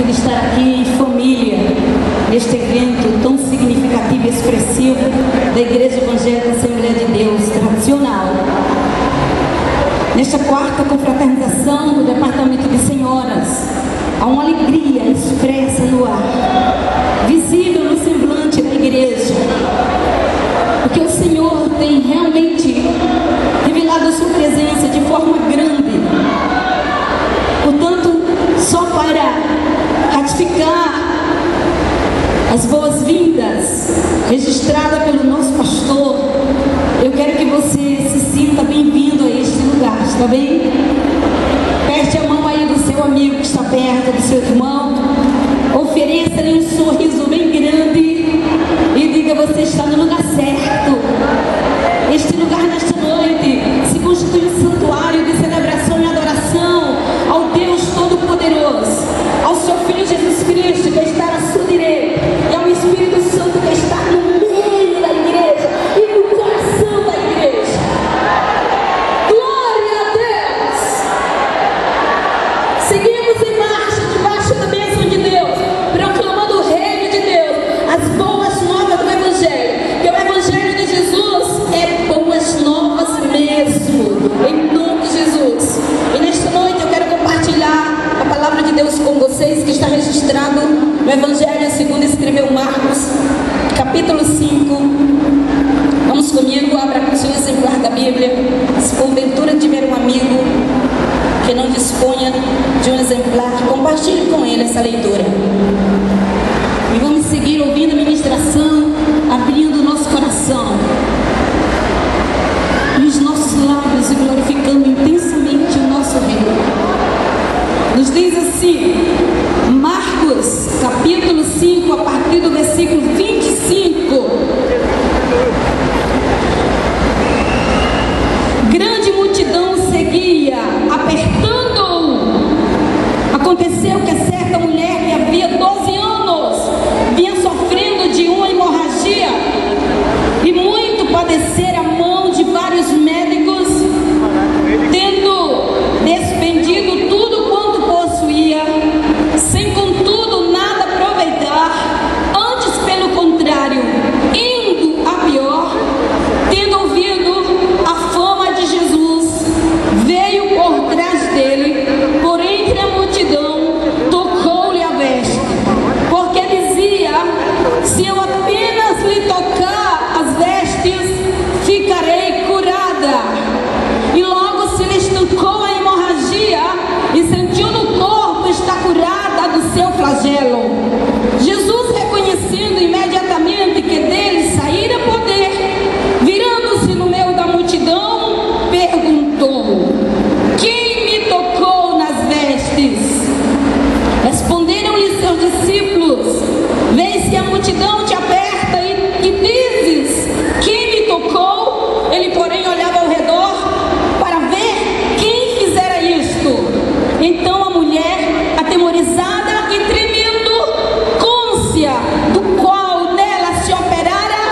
conseguido estar aqui em família, neste evento tão significativo e expressivo da Igreja Evangélica Assembleia de Deus tradicional. Nesta quarta confraternização do Departamento de Senhoras, há uma alegria expressa no ar, visível no semblante da igreja, porque o Senhor tem realmente revelado a sua presença de forma grande. Portanto, só para ratificar as boas-vindas registradas pelo nosso pastor, eu quero que você se sinta bem-vindo a este lugar, está bem? Aperte a mão aí do seu amigo que está perto, do seu irmão, ofereça-lhe um sorriso bem grande e diga: você está no lugar certo. Este lugar nesta noite se constitui um santuário de celebração e adoração ao Deus Todo-Poderoso, ao seu Filho Jesus Cristo que está à sua direita e ao Espírito Santo que está no meio da igreja e no coração da igreja. Glória a Deus! Seguimos em marcha debaixo da bênção de Deus, proclamando o reino de Deus, as boas novas do Evangelho, que o Evangelho de Jesus é boas novas mesmo, em nome de Jesus. E nesta noite eu quero compartilhar a palavra de Deus com vocês, que está registrado no Evangelho segundo escreveu Marcos, capítulo 5. Vamos comigo, abra o seu exemplar da Bíblia. Se porventura tiver um amigo que não disponha de um exemplar, compartilhe com ele essa leitura. E vamos seguir ouvindo a ministração, abrindo o nosso coração e os nossos lábios e glorificando intensamente o nosso Rei. Nos diz assim, Marcos, capítulo 5, a partir do versículo 25. Grande multidão seguia, apertando-o. Aconteceu que a certa mulher que havia 12 anos vinha sofrendo de uma hemorragia e muito padecer a mão de vários médicos, tendo despendido tudo quanto possuía, sem contudo nada aproveitar, antes pelo contrário, indo a pior, tendo ouvido a fama de Jesus, veio por trás dele, por entre a multidão, tocou-lhe a veste, porque dizia: se eu apenas lhe tocar as vestes, ficarei curada. E logo se lhe estancou a hemorragia e sentiu no corpo estar curada do seu flagelo. Jesus, reconhecendo imediatamente que dele saíra poder, virando-se no meio da multidão, perguntou: quem me tocou nas vestes? Responderam-lhe seus discípulos: vês que a multidão te aperta e dizes: quem me tocou? Ele, porém, olhava ao redor para ver quem fizera isto. Então a mulher, atemorizada e tremendo, côncia do qual nela se operara,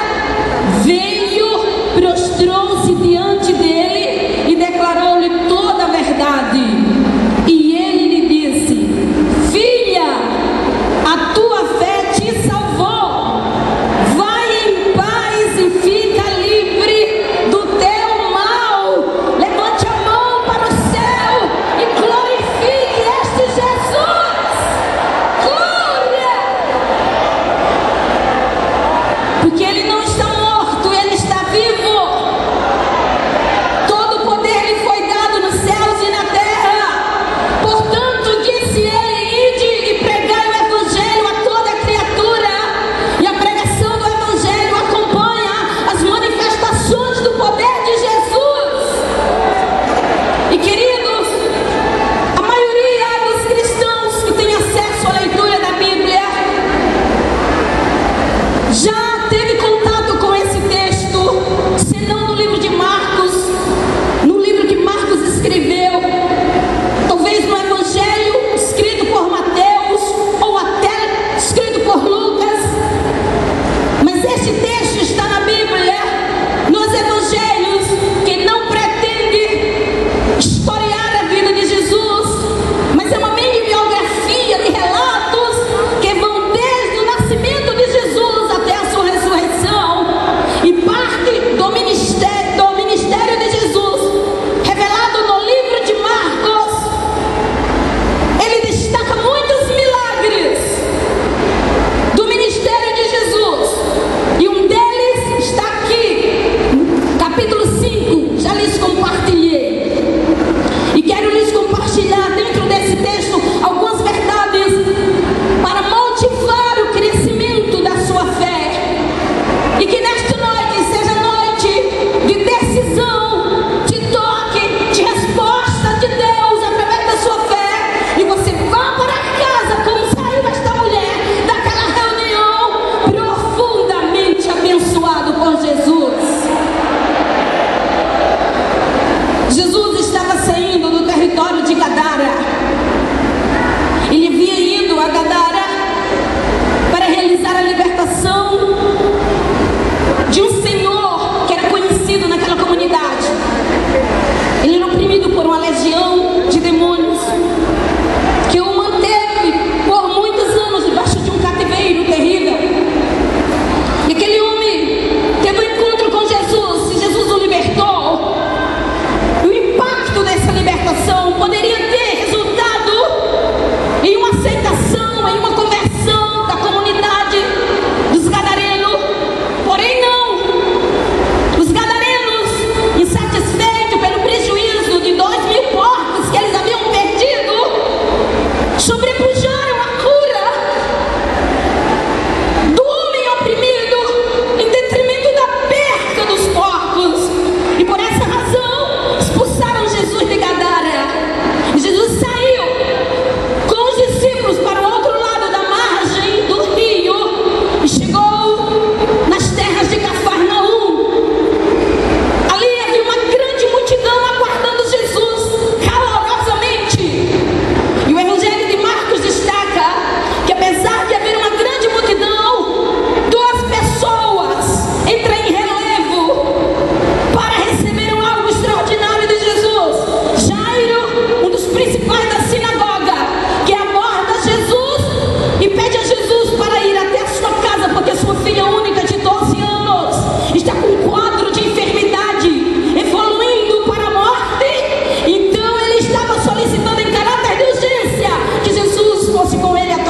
veio, prostrou-se diante dele e declarou-lhe toda a verdade. E ele lhe disse: filha, a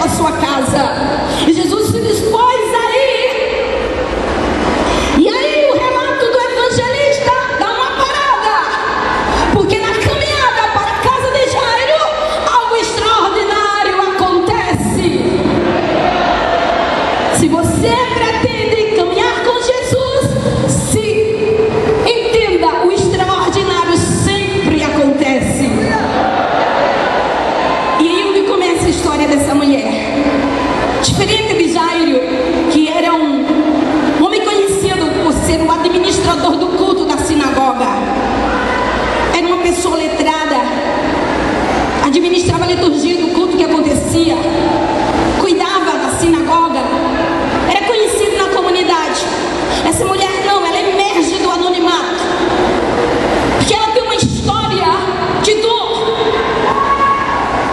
pela sua casa. E Jesus se dispôs a ir. E aí o relato do evangelista dá uma parada, porque na caminhada para a casa de Jairo, algo extraordinário acontece. Se você pretende caminhar com Jesus, entenda, o extraordinário sempre acontece. E aí onde começa a história dessa mulher. Diferente de Jairo, que era um homem conhecido por ser o administrador do culto da sinagoga, era uma pessoa letrada, administrava a liturgia do culto que acontecia, cuidava da sinagoga, era conhecido na comunidade. Essa mulher não, ela emerge do anonimato, porque ela tem uma história de dor.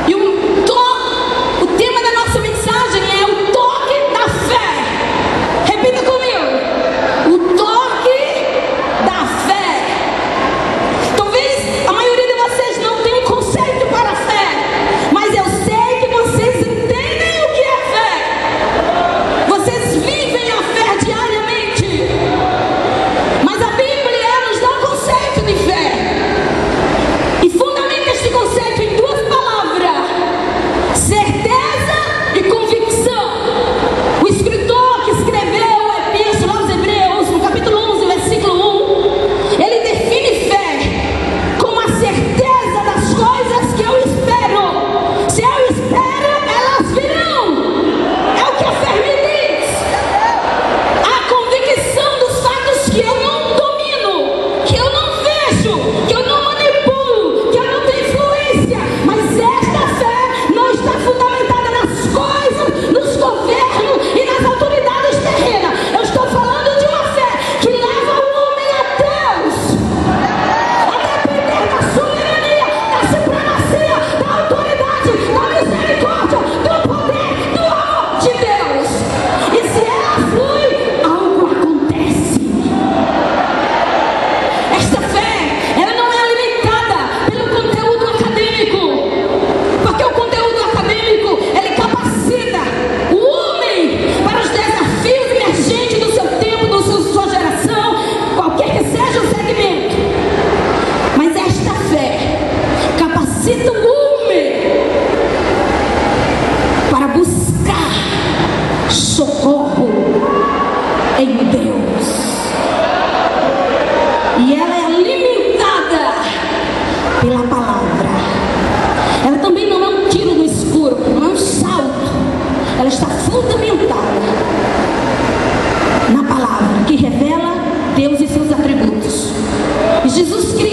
E o tema da nossa mensagem é o toque da fé. Repita comigo: o toque da fé. Talvez a maioria de vocês não tenha um conceito para a fé, mas eu sei que vocês entendem o que é fé. Vocês vivem a fé diariamente. Mas a Bíblia nos dá um conceito de fé e fundamenta este conceito em duas palavras: certeza e convicção. O escritor que escreveu a Epístola aos Hebreus, no capítulo 11, versículo 1, ele define fé como a certeza das coisas que eu espero. Se eu espero, elas virão. É o que a fé me diz. A convicção dos fatos que eu não domino, que eu não vejo, que eu não manipulo, que eu não tenho influência. Mas esta fé não está fundamentada nas coisas, nos governos e nas autoridades terrenas. Eu estou falando de uma fé que leva o homem a Deus, a depender da soberania, da supremacia, da autoridade, da misericórdia, do poder, do amor de Deus. E se ela flui, algo acontece. Esta fé, ela não é limitada pelo conteúdo acadêmico, porque o conteúdo acadêmico, ele capacita o homem para os desafios emergentes do seu tempo, da sua geração, qualquer que seja o segmento. Mas esta fé capacita o homem para buscar socorro em Deus. E ela é alimentada pela palavra. Ela também não é um tiro no escuro, não é um salto. Ela está fundamentada na palavra que revela Deus e seus atributos. E Jesus Cristo